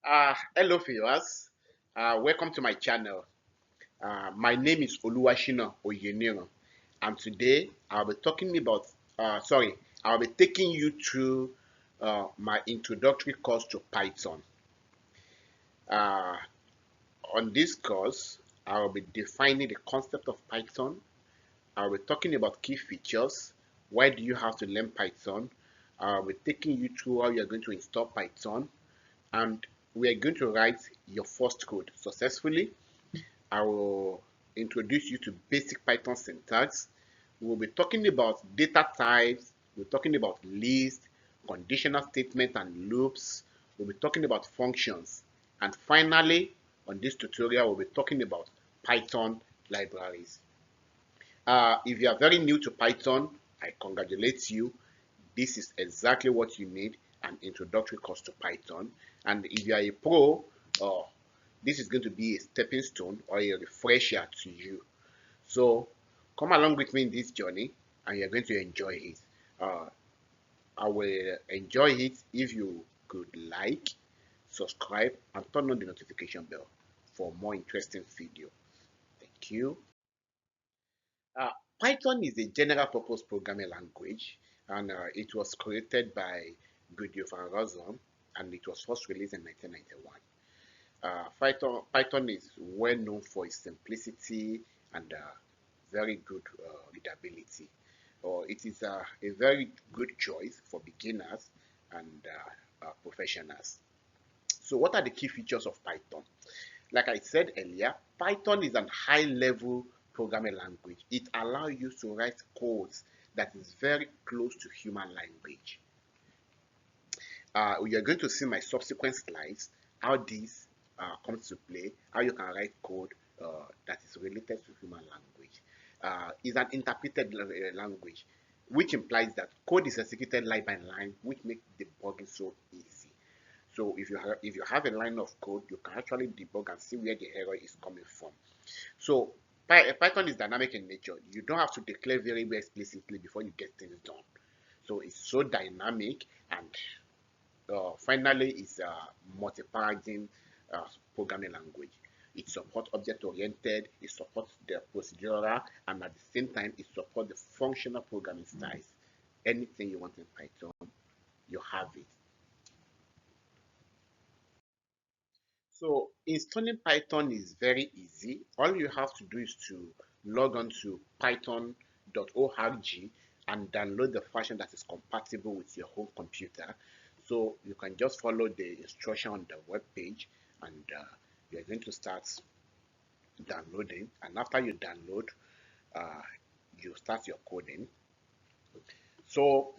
Hello viewers, welcome to my channel. My name is Oluwashina Oyeniro, and today I'll be taking you through my introductory course to Python. Uh, on this course, I'll be defining the concept of Python. I'll be talking about key features. Why do you have to learn Python? I'll be taking you through how you're going to install Python, and we are going to write your first code successfully. I will introduce you to basic Python syntax. We'll be talking about data types. We're talking about lists, conditional statements and loops. We'll be talking about functions. And finally, on this tutorial, we'll be talking about Python libraries. If you are very new to Python, I congratulate you. This is exactly what you need, an introductory course to Python. And if you are a pro, uh, this is going to be a stepping stone or a refresher to you. So come along with me in this journey and you're going to enjoy it. Uh, I will enjoy it if you could like, subscribe, and turn on the notification bell for more interesting video. Thank you. Uh, Python is a general purpose programming language, and it was created by Gudeo van Rossum, and it was first released in 1991. Python is well known for its simplicity and very good readability. It is a very good choice for beginners and professionals. So what are the key features of Python? Like I said earlier, Python is an high-level programming language. It allows you to write codes that is very close to human language. You're going to see my subsequent slides, how this comes to play, how you can write code that is related to human language. Is an interpreted language, which implies that code is executed line by line, which makes debugging so easy. So if you have a line of code, you can actually debug and see where the error is coming from. So Python is dynamic in nature. You don't have to declare variable explicitly before you get things done. So it's so dynamic, and finally it's a multi-paradigm programming language. It supports object-oriented, it supports the procedural, and at the same time it supports the functional programming styles. Anything you want in Python, you have it. So installing Python is very easy. All you have to do is to log on to python.org and download the version that is compatible with your home computer. So you can just follow the instruction on the web page, and you're going to start downloading. And after you download, uh, you start your coding. So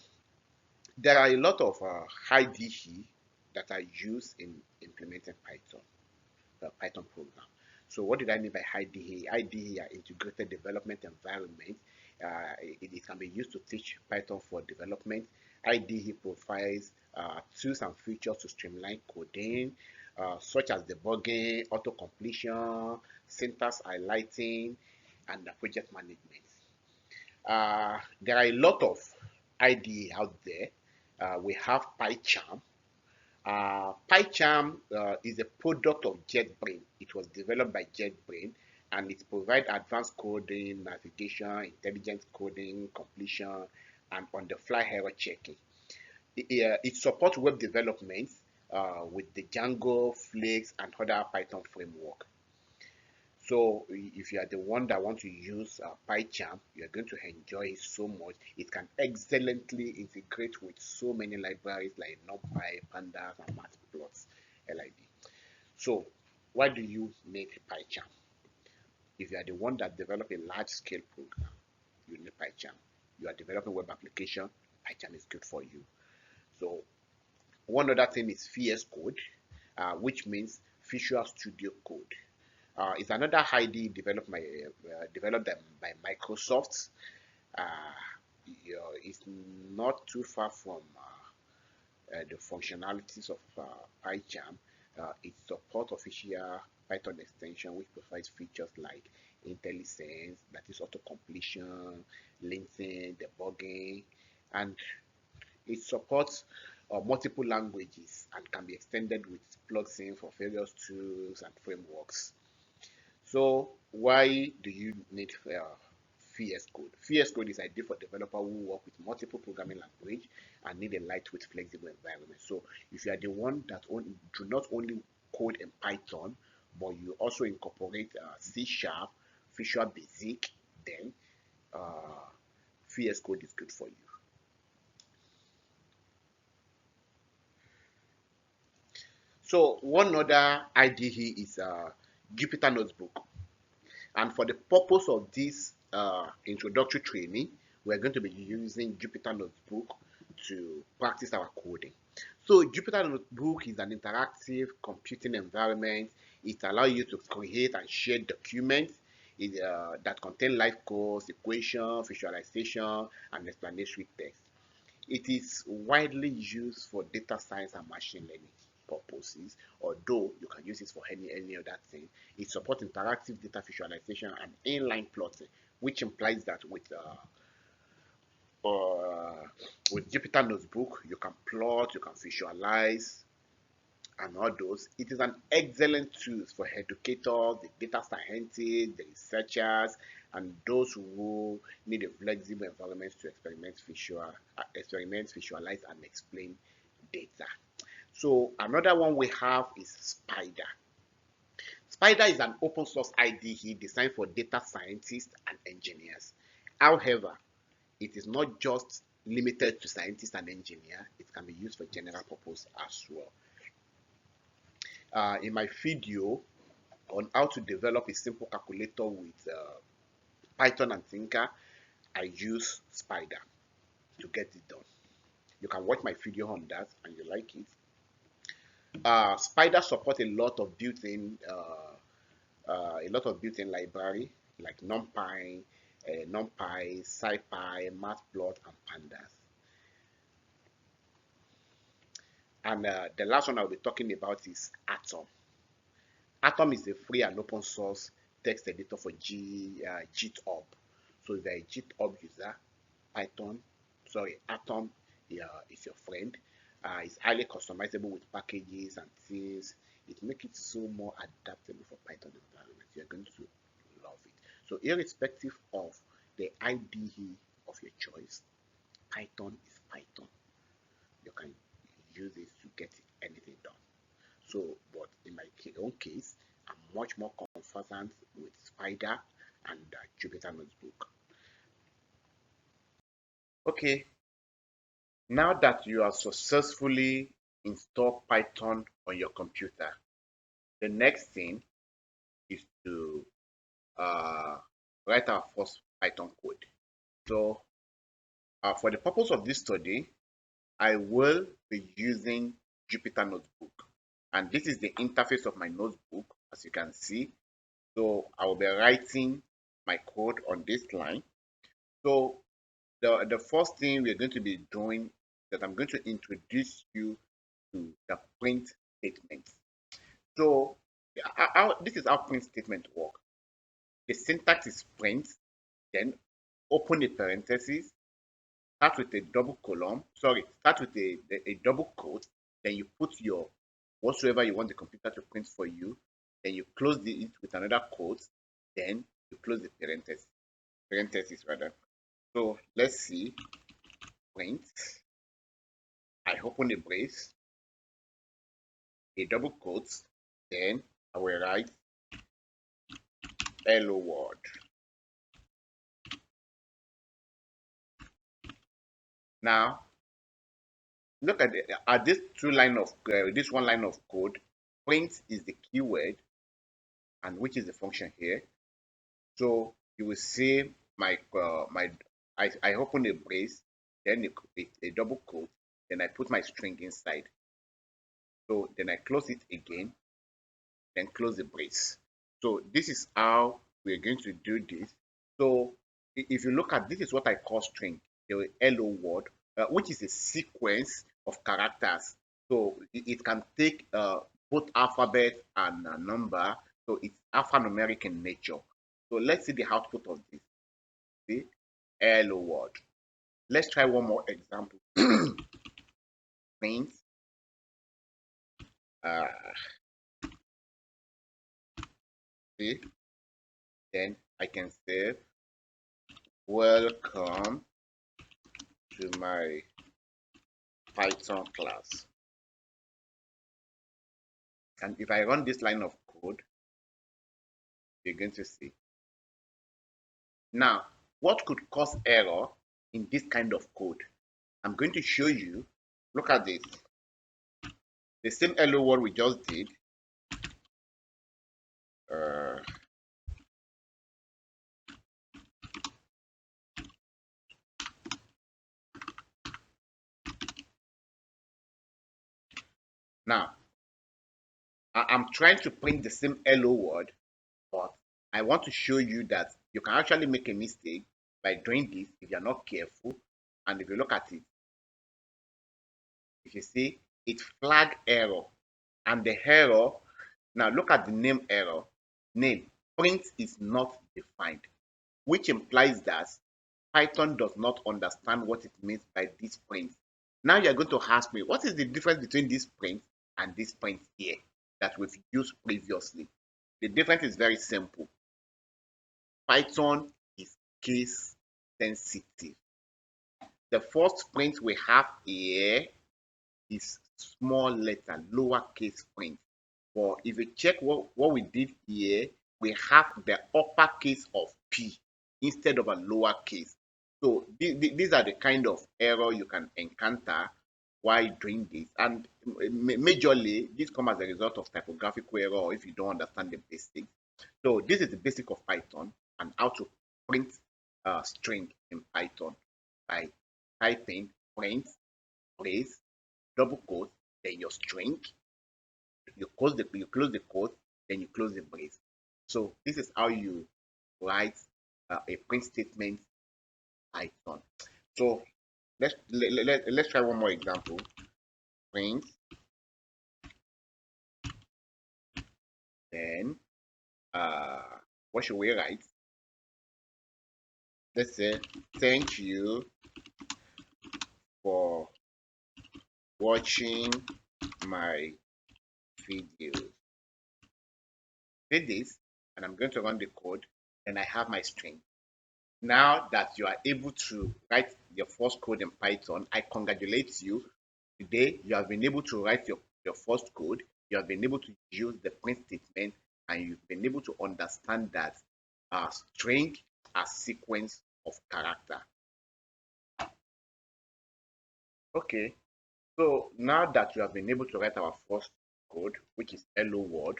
there are a lot of IDE that are used in implementing Python. Python program. So what did I mean by IDE? IDE are integrated development environment. It can be used to teach Python for development. IDE provides tools and features to streamline coding, such as debugging, auto-completion, syntax highlighting, and project management. There are a lot of IDE out there. We have PyCharm. PyCharm is a product of JetBrains. It was developed by JetBrains, and it provides advanced coding, navigation, intelligent coding, completion, and on-the-fly error checking. It supports web development with the Django, Flake, and other Python framework. So if you are the one that want to use PyCharm, you're going to enjoy it so much. It can excellently integrate with so many libraries like NumPy, Pandas, and Matplotlib, LID. So why do you need PyCharm? If you are the one that develop a large-scale program, you need PyCharm. You are developing web application, PyCharm is good for you. So one other thing is VS Code, which means Visual Studio Code. It's another IDE developed by Microsoft. It's not too far from the functionalities of PyCharm. It supports official Python extension, which provides features like IntelliSense, that is auto-completion, linting, debugging, and it supports or multiple languages and can be extended with plugins for various tools and frameworks. So why do you need VS Code? VS Code is ideal for developers who work with multiple programming language and need a lightweight, flexible environment. So if you are the one that do not only code in Python, but you also incorporate C Sharp, Visual Basic, then uh, VS Code is good for you. So one other IDE is Jupyter Notebook. And for the purpose of this introductory training, we're going to be using Jupyter Notebook to practice our coding. So Jupyter Notebook is an interactive computing environment. It allows you to create and share documents that contain live codes, equation, visualization, and explanatory text. It is widely used for data science and machine learning purposes, although you can use it for any other thing. It supports interactive data visualization and inline plotting, which implies that with Jupyter Notebook, you can plot, you can visualize, and all those. It is an excellent tool for educators, the data scientists, the researchers, and those who need a flexible environment to experiment, visualize, and explain data. So another one we have is Spider. Spider is an open source IDE designed for data scientists and engineers. However, it is not just limited to scientists and engineers, it can be used for general purpose as well. In my video on how to develop a simple calculator with Python and Thinker, I use Spider to get it done. You can watch my video on that and you like it. Spider supports a lot of built-in library like NumPy, SciPy, Matplot, and Pandas. And the last one I'll be talking about is Atom. Atom is a free and open source text editor for GitHub. So if you're a GitHub user, Atom is your friend. It's highly customizable with packages and themes. It makes it so more adaptable for Python environment. You're going to love it. So irrespective of the IDE of your choice, Python is Python. You can use it to get anything done. So, but in my own case, I'm much more conversant with Spider and Jupyter Notebook. Okay, now that you have successfully installed Python on your computer, the next thing is to uh, write our first Python code. So, for the purpose of this study, I will be using Jupyter Notebook. And this is the interface of my notebook, as you can see. So I will be writing my code on this line. So the first thing we're going to be doing is that I'm going to introduce you to the print statement. So this is how print statement work. The syntax is print, then open a parenthesis, start with a double column, start with a double quote, then you put your whatsoever you want the computer to print for you, then you close it with another quote, then you close the parenthesis rather. So let's see, print, I open the brace, a double quote, then I will write hello world. Now look at this this one line of code. Print is the keyword, and which is the function here. So you will see I open a brace, then a double quote, then I put my string inside. So then I close it again, then close the brace. So this is how we're going to do this. So if you look at this is what I call string, the hello word, which is a sequence of characters. So it can take both alphabet and number. So it's alphanumeric in nature. So let's see the output of this. See, hello world. Let's try one more example. print uh, see, then I can say welcome to my Python class. And if I run this line of code, you're going to see. Now, what could cause error in this kind of code? I'm going to show you. Look at this. The same hello world we just did. Uh, now, I'm trying to print the same hello world, but I want to show you that you can actually make a mistake by doing this if you're not careful. And if you look at it, if you see, it flag error. And the error, now look at the name error. Name, print is not defined, which implies that Python does not understand what it means by this print. Now you're going to ask me, what is the difference between this print and this print here that we've used previously? The difference is very simple. Python is case sensitive. The first print we have here is small letter, lowercase print. But if you check what we did here, we have the uppercase of P instead of a lowercase. So these are the kind of error you can encounter while doing this. And majorly, this comes as a result of typographical error or if you don't understand the basics. So this is the basic of Python and how to print a string in Python by typing print brace double quote, then your string, you close the quote, then you close the brace. So this is how you write a print statement Python. So let's try one more example. Print, then what should we write? Let's say thank you for watching my videos. Did this, and I'm going to run the code, and I have my string. Now that you are able to write your first code in Python, I congratulate you. Today, you have been able to write your first code. You have been able to use the print statement, and you've been able to understand that a string a sequence of character. Okay, so now that you have been able to write our first code, which is hello world,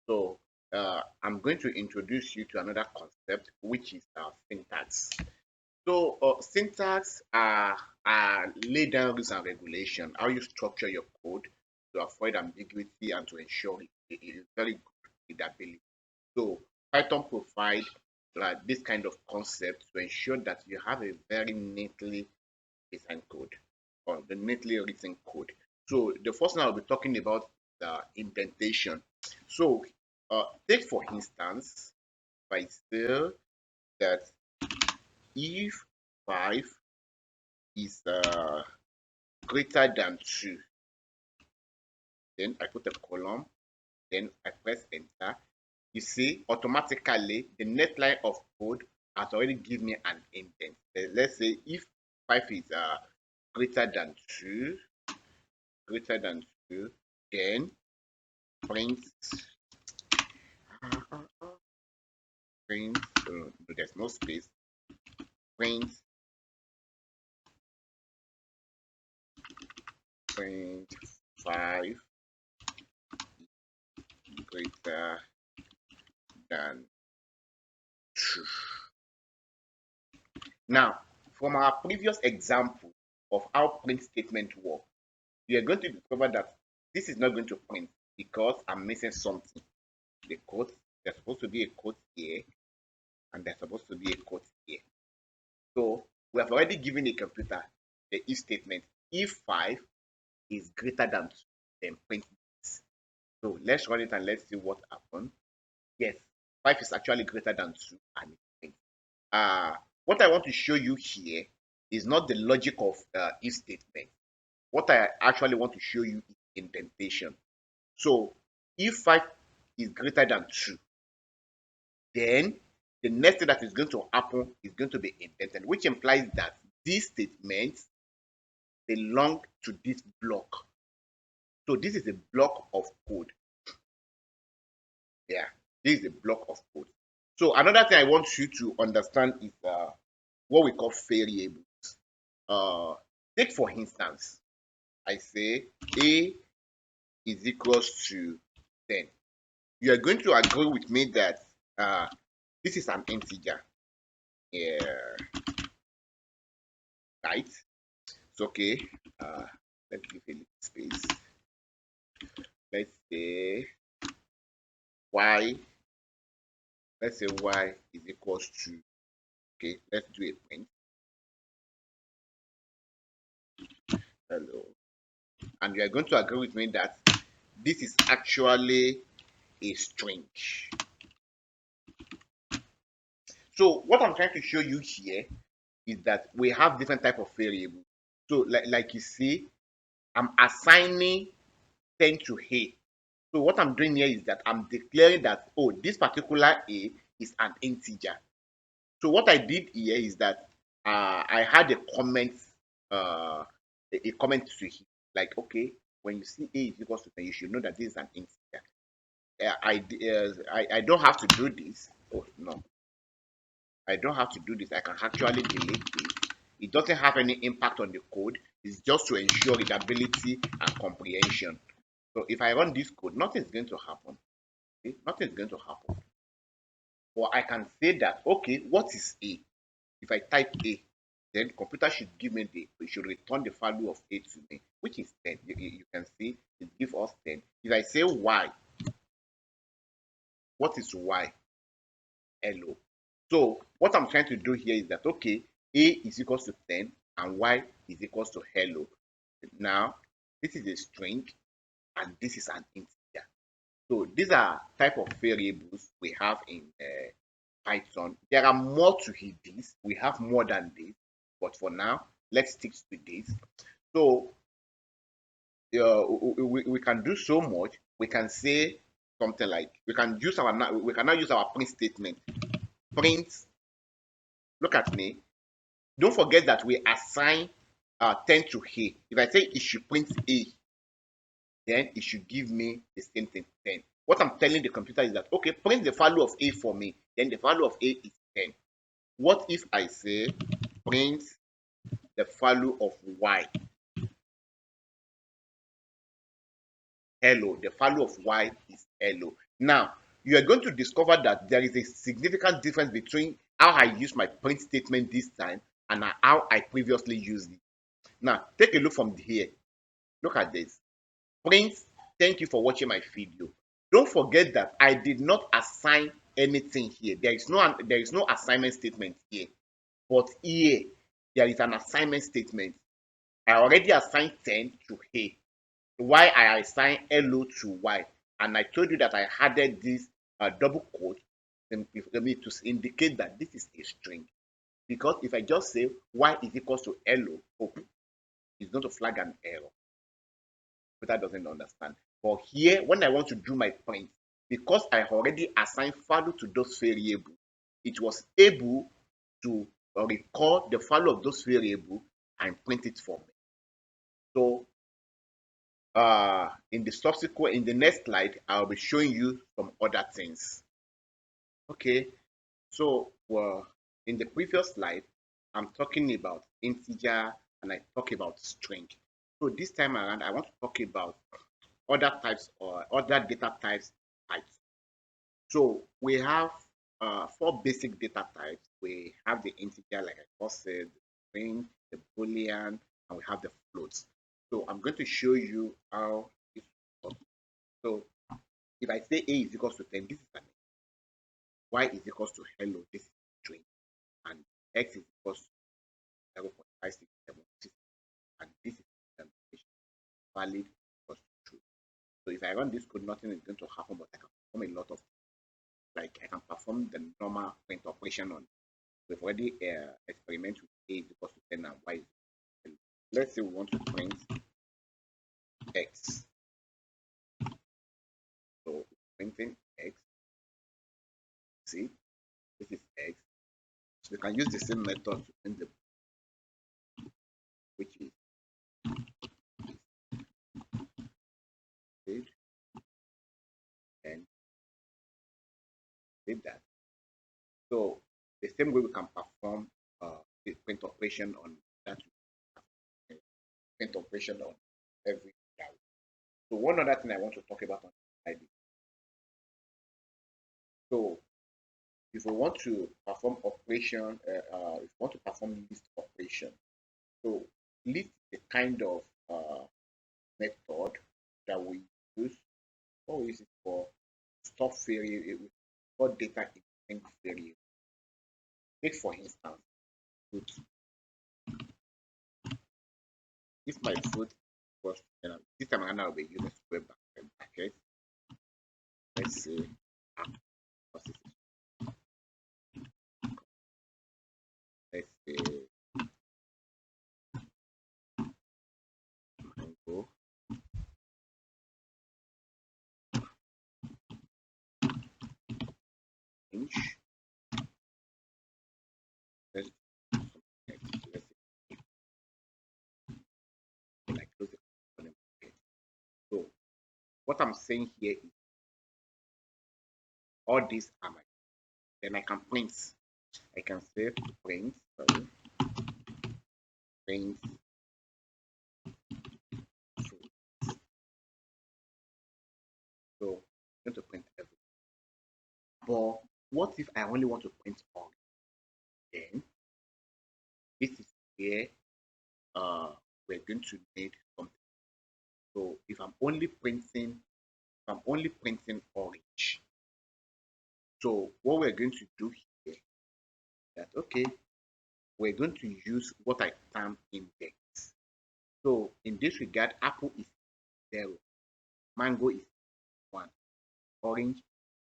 so I'm going to introduce you to another concept, which is syntax. So syntax are laid down rules and regulation, how you structure your code to avoid ambiguity and to ensure a very good readability. So Python provides this kind of concept to ensure that you have a very neatly designed code or the neatly written code. So the first thing I'll be talking about the indentation. So take for instance, if I say that if 5 is greater than 2, then I put a column, then I press enter. You see automatically the next line of code has already given me an indent. Let's say if 5 is greater than 2, greater than 2, then print print there's no space, print print 5 greater than 2. Now, from our previous example of how print statement work, you are going to discover that this is not going to print because I'm missing something. The quote, there's supposed to be a quote here, and there's supposed to be a quote here. So we have already given a computer the if statement. If 5 is greater than 2, then print this. So let's run it and let's see what happens. Yes, 5 is actually greater than 2 and it prints. What I want to show you here is not the logic of if statement. what I actually want to show you is indentation. So if 5 is greater than 2, then the next thing that is going to happen is going to be indented, which implies that these statements belong to this block. So this is a block of code. Yeah, this is a block of code. So another thing I want you to understand is what we call variables. Take for instance, I say a is equals to 10. You are going to agree with me that this is an integer. Yeah, right? It's okay. Let's give a little space. Let's say y. Let's say y is equals to. Okay, let's do a print. Hello. And you are going to agree with me that this is actually a string. So what I'm trying to show you here is that we have different type of variables. So like you see, I'm assigning 10 to A. So what I'm doing here is that I'm declaring that, oh, this particular A is an integer. So what I did here is that I had a comment, a comment to it, like, okay, when you see A is equals to 10, you should know that this is an integer. I don't have to do this. Oh no, I don't have to do this. I can actually delete this. It doesn't have any impact on the code. It's just to ensure readability and comprehension. So if I run this code, nothing is going to happen. Okay? Nothing is going to happen. Or I can say that, okay, what is A? If I type A, then computer should give me it should return the value of A to me, which is 10. You can see it gives us 10. If I say Y, what is Y? Hello. So what I'm trying to do here is that, okay, A is equals to 10 and Y is equals to hello. Now, this is a string and this is an integer. So these are type of variables we have in Python. There are more to this. We have more than this, but for now, let's stick to this. So we can do so much. We can say something like we can now use our print statement. Print. Look at me. Don't forget that we assign 10 to A. If I say it should print A, then it should give me the same thing, 10. What I'm telling the computer is that, okay, print the value of A for me. Then the value of A is 10. What if I say print the value of Y? Hello. The value of Y is hello. Now, you are going to discover that there is a significant difference between how I use my print statement this time and how I previously used it. Now, take a look from here. Look at this. Print, thank you for watching my video. Don't forget that I did not assign anything here. There is no assignment statement here. But here, there is an assignment statement. I already assigned 10 to A. Why I assign hello to Y. And I told you that I added this double quote to indicate that this is a string. Because if I just say Y is equals to hello, oh, it's going to flag an error. But that doesn't understand. But here, when I want to do my print, because I already assigned value to those variables, it was able to record the value of those variables and print it for me. So in the next slide, I'll be showing you some other things. Okay, so in the previous slide, I'm talking about integer and I talk about string. So this time around, I want to talk about other types or other data types. So we have 4 basic data types. We have the integer, like I just said, the string, the boolean, and we have the floats. So I'm going to show you how it works. So if I say A is equals to 10, this is an Y is equals to hello, this is string, and X is equals to 0.567, and this is valid equals to true. So if I run this code, nothing is going to happen, but I can perform a lot of, like I can perform the normal print operation on. We've already experimented with A is equals to 10 and Y is equals to 10. Let's say we want to print x. So printing x. See, this is x. So you can use the same method to print the, which is save and save that. So the same way we can perform the print operation on that, print operation on every dial. So one other thing I want to talk about on ID. So if we want to perform operation, if we want to perform list operation, so list is a kind of method that we use. What we use it for? Store variable, store data in string variable. Take for instance, food. If my food was this time around, I'll be using square bracket. Let's say let's say mango inch. Let's let's say like close the component bracket. So what I'm saying here is all these are my, then I can print. I can say print, sorry, print food. So I'm going to print everything. But what if I only want to print all? Then this is where we're going to need something. So if I'm only printing orange, so what we're going to do here is that okay, we're going to use what I term index. So in this regard, apple is 0, mango is 1, orange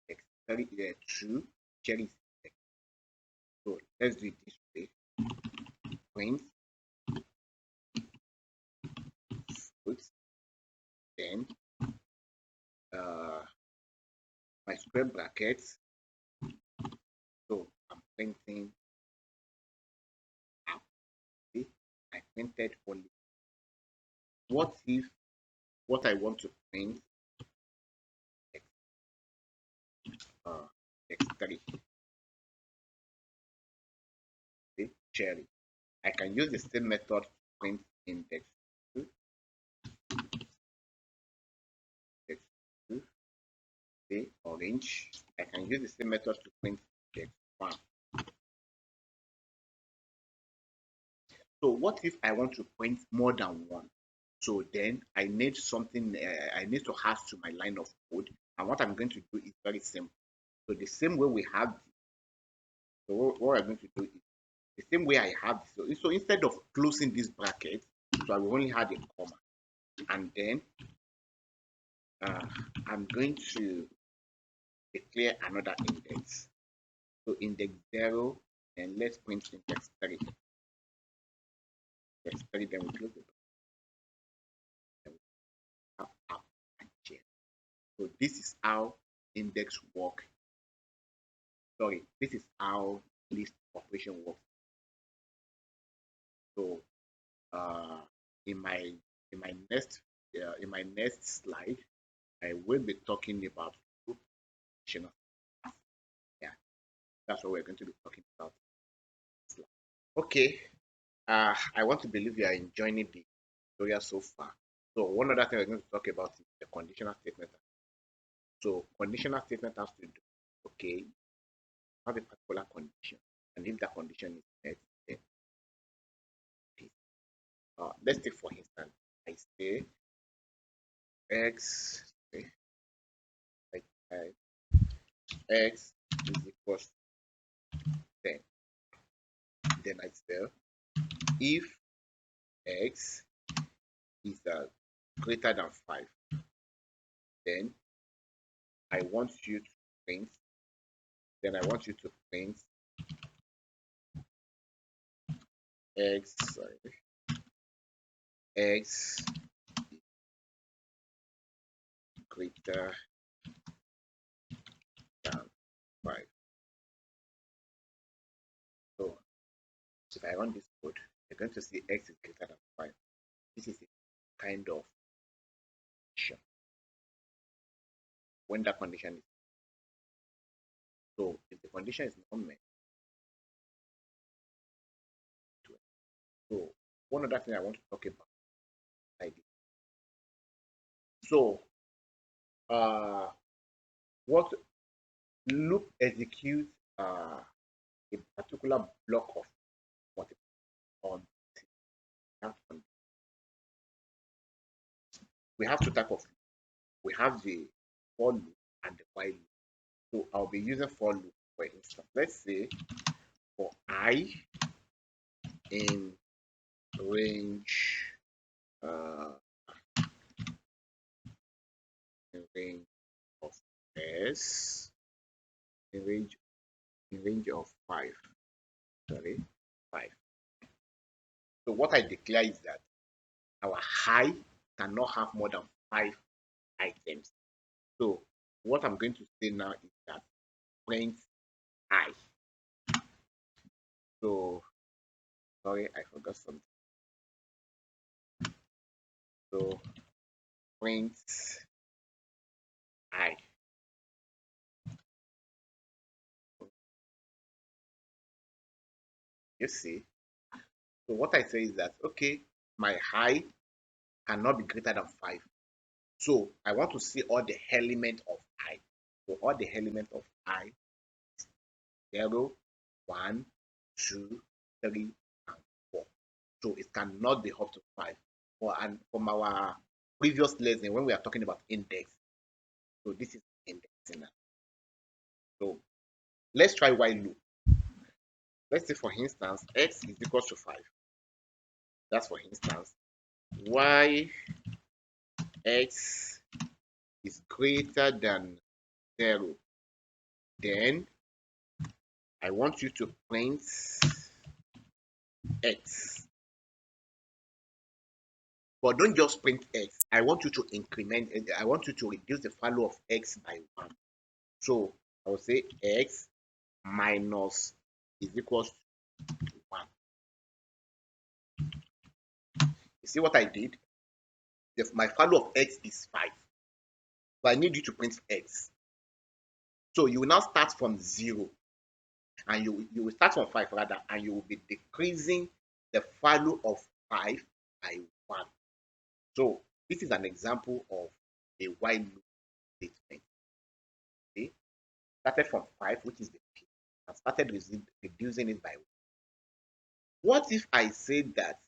is 2, cherry is X. So let's do it this way. Print fruit, then my square brackets. So I'm printing apple. See, I printed only. What if what I want to print x3, see, cherry. I can use the same method to print index 2, index 2, see, orange. I can use the same method to print index 1. So what if I want to print more than one? So then I need something, I need to hash to my line of code. And what I'm going to do is very simple. So the same way we have, so what I'm going to do is the same way I have this. So instead of closing this bracket, so I will only have a comma. And then I'm going to declare another index. So index 0, and let's print index 3. Index 3, then we close the bracket. So this is how index work. Sorry, this is how list operation works. So uh, in my in my next slide, I will be talking about group operation. Yeah, that's what we're going to be talking about. Okay, I want to believe you are enjoying the tutorial so far. So one other thing we're going to talk about is the conditional statement. So conditional statement has to do, okay, have a particular condition, and if that condition is met, then let's take for instance, I say x, okay, I x is equals to 10. Then I say if x is greater than 5, then I want you to print. Then I want you to print x. Sorry, x greater than 5. So if I run this code, you're going to see x is greater than 5. This is a kind of condition. When that condition is so, if the condition is not met, so one other thing I want to talk about like this. So what loop executes a particular block of multiple on that condition. We have two types of loop. We have the for loop and the while loop. So I'll be using for loop for instance. Let's say for I in range in range of s in range of 5. Sorry, 5. So what I declare is that our high cannot have more than 5 items. So what I'm going to say now is that print I. So sorry, I forgot something. So print I. You see. So what I say is that okay, my high cannot be greater than 5. So I want to see all the elements of I. So all the elements of I 0, 1, 2, 3, and 4. So it cannot be up to 5. And from our previous lesson, when we are talking about index, so this is indexing now. So let's try while loop. Let's say for instance, x is equal to 5. That's for instance, y x is greater than 0. Then I want you to print x. But don't just print x. I want you to increment it. I want you to reduce the value of x by 1. So I will say x minus is equals to 1. You see what I did? My value of x is 5. So I need you to print x. So you will now start from 0. And you will start from 5 rather, and you will be decreasing the value of 5 by 1. So this is an example of a while loop statement. Okay, started from 5, which is the peak, and started reducing it by 1. What if I say that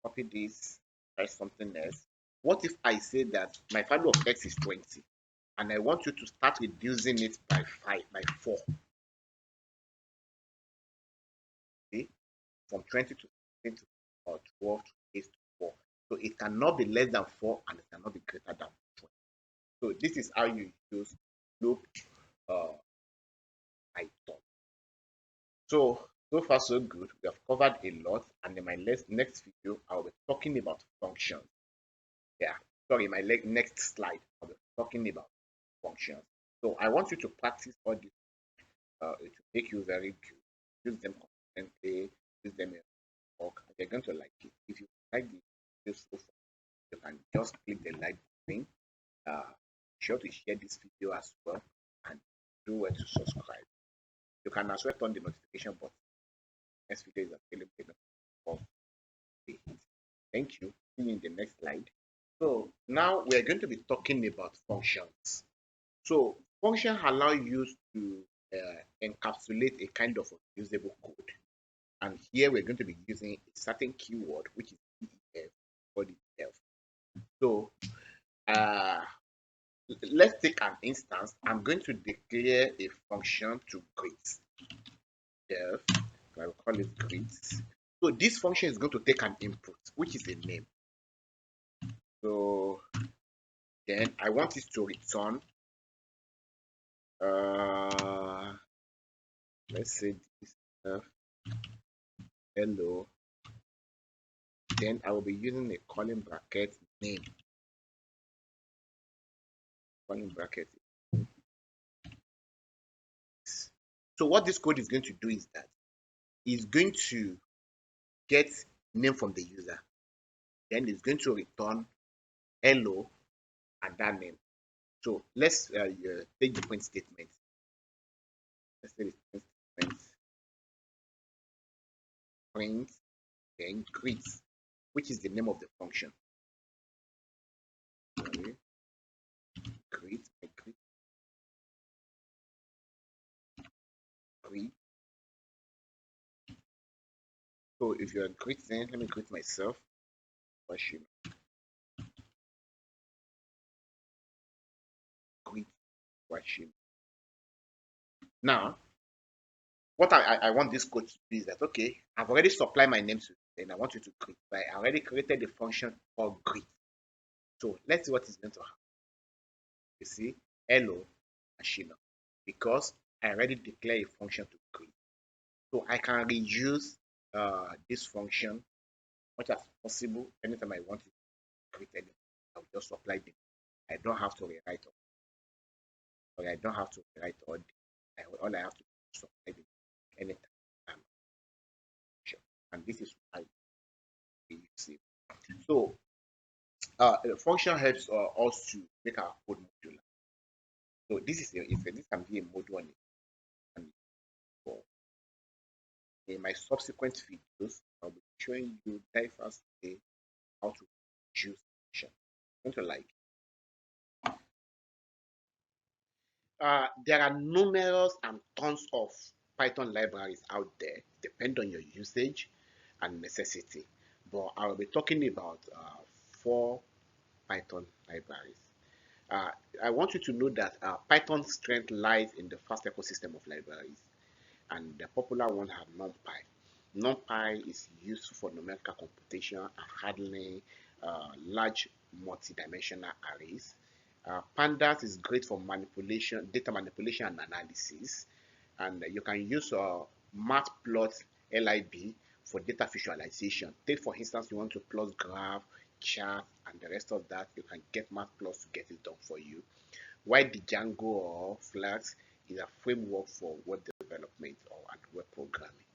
copy this, try something else? What if I say that my value of x is 20, and I want you to start reducing it by 4? Okay, from 20 to 10 to 12 to 8 to 4. So it cannot be less than 4 and it cannot be greater than 20. So this is how you use loop Python. So far so good. We have covered a lot, and in my next video I'll be talking about functions. Yeah, sorry, my next slide I'll be talking about functions. So I want you to practice all this. It will make you very good. Use them consistently. Use them in work. You're going to like it. If you like this video so far, you can just click the like button. Sure to share this video as well, and do well to subscribe. You can as well turn the notification button. Next video is available for free. Thank you. See you in the next slide. So now we are going to be talking about functions. So functions allow you to encapsulate a kind of usable code. And here we're going to be using a certain keyword, which is def for the def. So let's take an instance. I'm going to declare a function to greet def. I will call it greet. So this function is going to take an input, which is a name. So then I want it to return let's say this hello. Then I will be using a calling bracket name, one in bracket. So what this code is going to do is that it's going to get name from the user, then it's going to return hello and that name. So let's take the print statement. Let's say the print statement print then greet, which is the name of the function. Okay. Greet, greet. So if you're greeting, let me greet myself. Washim. Greet Washim. Now, what I want this code to do is that, okay, I've already supplied my name to you, and I want you to greet. But I already created the function called greet. So let's see what is going to happen. You see, hello, Ashina, because I already declared a function to greet. So I can reuse this function much as possible anytime I want to create anything. I'll just supply them. I don't have to rewrite or I don't have to write all I have to do is supply them anytime. Um, sure. And this is why we use it. So the function helps us to make our code modular. So this can be a mode one and for in my subsequent videos, I'll be showing you diverse way how to use function. I'm going to like there are numerous and tons of Python libraries out there, depend on your usage and necessity. But I will be talking about 4 Python libraries. Uh, I want you to know that Python's strength lies in the fast ecosystem of libraries, and the popular ones are NumPy. NumPy is used for numerical computation and handling large multidimensional arrays. Pandas is great for manipulation, data manipulation and analysis, and you can use matplotlib for data visualization. Take for instance, you want to plot graph, chart, and the rest of that. You can get matplotlib to get it done for you. While the Django or Flask is a framework for web development or and web programming.